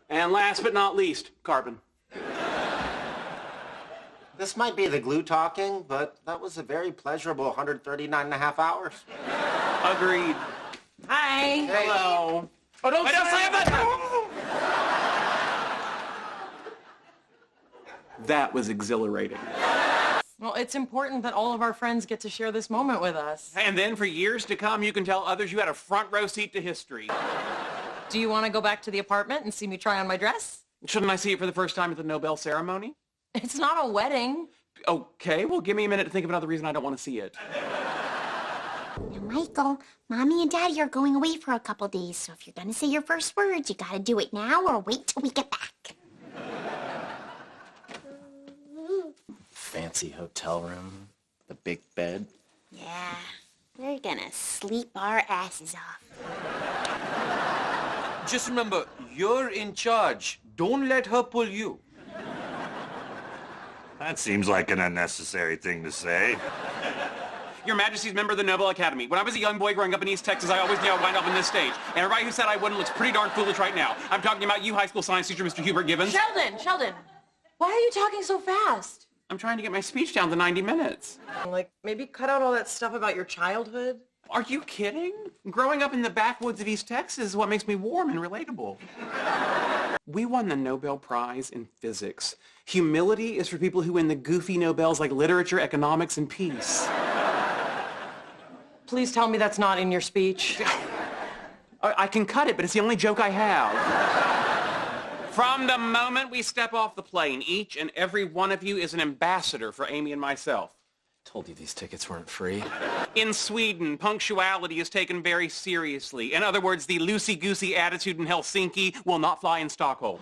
And last but not least, carbon. This might be the glue talking, but that was a very pleasurable 139.5 hours. Agreed. Hi. Hey. Hello. Oh, don't slam it! That was exhilarating. Well, it's important that all of our friends get to share this moment with us. And then for years to come, you can tell others you had a front row seat to history. Do you want to go back to the apartment and see me try on my dress? Shouldn't I see it for the first time at the Nobel ceremony? It's not a wedding. Okay, well, give me a minute to think of another reason I don't want to see it. Now, Michael, Mommy and Daddy are going away for a couple days, so if you're gonna say your first words, you gotta do it now or wait till we get back. Fancy hotel room, the big bed. Yeah, we're gonna sleep our asses off. Just remember, you're in charge. Don't let her pull you. That seems like an unnecessary thing to say. Your Majesty's member of the Nobel Academy. When I was a young boy growing up in East Texas, I always knew I'd wind up on this stage. And everybody who said I wouldn't looks pretty darn foolish right now. I'm talking about you, high school science teacher, Mr. Hubert Gibbons. Sheldon, why are you talking so fast? I'm trying to get my speech down to 90 minutes. Like, maybe cut out all that stuff about your childhood. Are you kidding? Growing up in the backwoods of East Texas is what makes me warm and relatable. We won the Nobel Prize in physics. Humility is for people who win the goofy Nobels like literature, economics, and peace. Please tell me that's not in your speech. I can cut it, but it's the only joke I have. From the moment we step off the plane, each and every one of you is an ambassador for Amy and myself. Told you these tickets weren't free. In Sweden, punctuality is taken very seriously. In other words, the loosey-goosey attitude in Helsinki will not fly in Stockholm.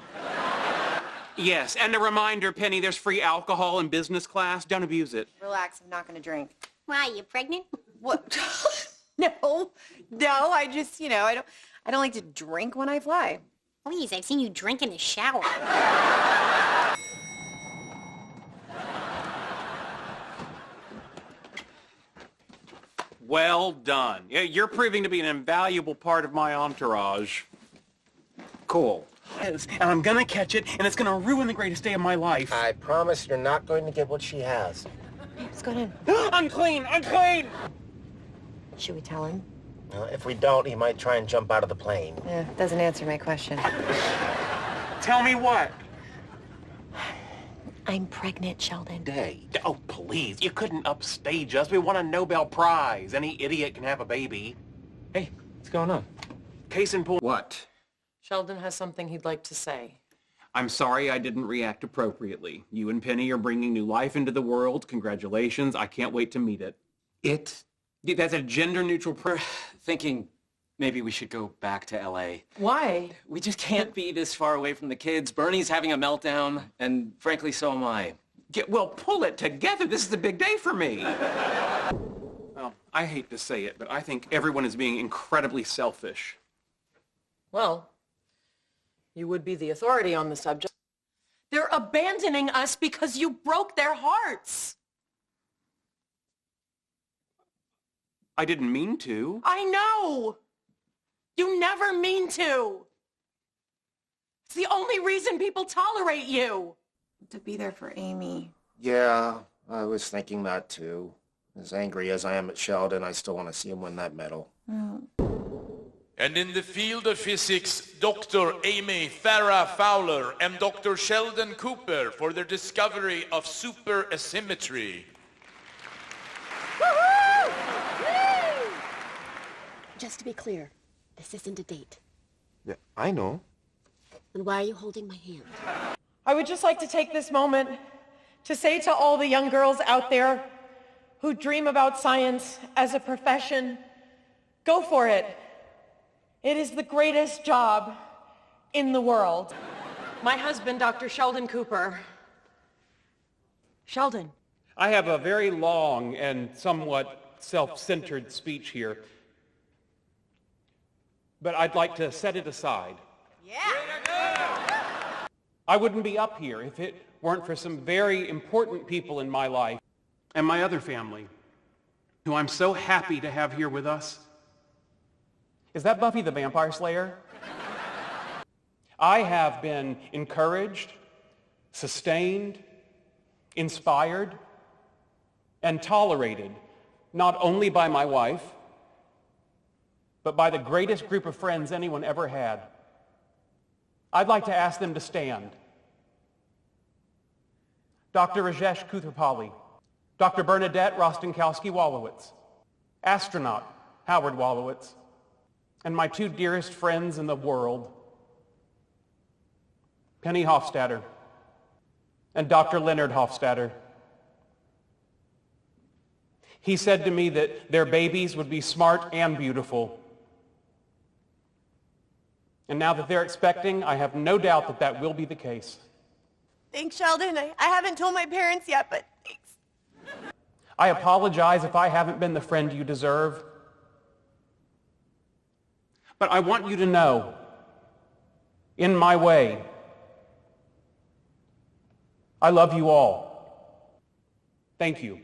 Yes, and a reminder, Penny, there's free alcohol in business class. Don't abuse it. Relax, I'm not going to drink. Why, you pregnant? What? No, I just, I don't like to drink when I fly. Please, I've seen you drink in the shower. Well done. Yeah, you're proving to be an invaluable part of my entourage. Cool. Yes, and I'm gonna catch it, and it's gonna ruin the greatest day of my life. I promise you're not going to get what she has. Hey, let's go in. Unclean! Unclean! Should we tell him? If we don't, he might try and jump out of the plane. Yeah, doesn't answer my question. Tell me what? I'm pregnant, Sheldon. Day. Oh, please. You couldn't upstage us. We won a Nobel Prize. Any idiot can have a baby. Hey, what's going on? Case in point. What? Sheldon has something he'd like to say. I'm sorry I didn't react appropriately. You and Penny are bringing new life into the world. Congratulations. I can't wait to meet it. That's a gender-neutral Thinking maybe we should go back to L.A. Why? We just can't be this far away from the kids. Bernie's having a meltdown, and frankly, so am I. Well, pull it together. This is a big day for me. Well, I hate to say it, but I think everyone is being incredibly selfish. Well, you would be the authority on the subject. They're abandoning us because you broke their hearts. I didn't mean to. I know. You never mean to. It's the only reason people tolerate you. To be there for Amy. Yeah, I was thinking that too. As angry as I am at Sheldon, I still want to see him win that medal. And in the field of physics, Dr. Amy Farrah Fowler and Dr. Sheldon Cooper for their discovery of superasymmetry. Just to be clear, this isn't a date. Yeah, I know. Then why are you holding my hand? I would just like to take this moment to say to all the young girls out there who dream about science as a profession, go for it. It is the greatest job in the world. My husband, Dr. Sheldon Cooper. Sheldon. I have a very long and somewhat self-centered speech here, but I'd like to set it aside. Yeah. I wouldn't be up here if it weren't for some very important people in my life and my other family, who I'm so happy to have here with us. Is that Buffy the Vampire Slayer? I have been encouraged, sustained, inspired, and tolerated not only by my wife, but by the greatest group of friends anyone ever had. I'd like to ask them to stand. Dr. Rajesh Kuthrapalli, Dr. Bernadette Rostenkowski-Wolowitz, astronaut Howard Wolowitz, and my two dearest friends in the world, Penny Hofstadter and Dr. Leonard Hofstadter. He said to me that their babies would be smart and beautiful. And now that they're expecting, I have no doubt that that will be the case. Thanks, Sheldon. I haven't told my parents yet, but thanks. I apologize if I haven't been the friend you deserve. But I want you to know, in my way, I love you all. Thank you.